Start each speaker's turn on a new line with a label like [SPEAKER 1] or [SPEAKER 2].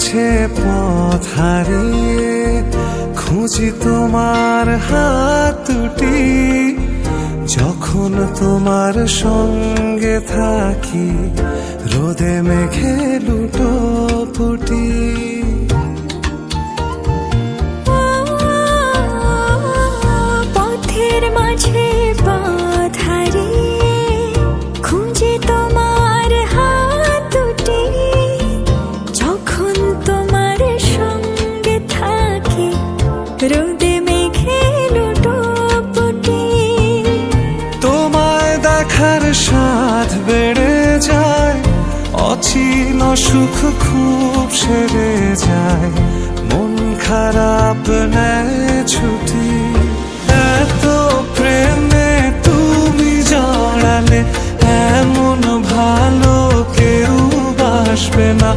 [SPEAKER 1] মাঝে পথ হারিয়ে খুঁজি তোমার হাত দুটি, যখন তোমার সঙ্গে থাকি রোদে মেঘে লুটোপুটি।
[SPEAKER 2] পথের মাঝে পথ হারিয়ে খুঁজি তোমার হাত দুটি, যখন তোমার সঙ্গে থাকি রোদে মেঘে লুটোপুটি।
[SPEAKER 1] তোমায় দেখার স্বাদ বেড়ে যায়, অচিন সুখ খুব সেরে যায়, মন খারাপ নেয় ছুটি। এত প্রেমে তুমি জড়ালে এমন ভালো কেউ বাসবে না।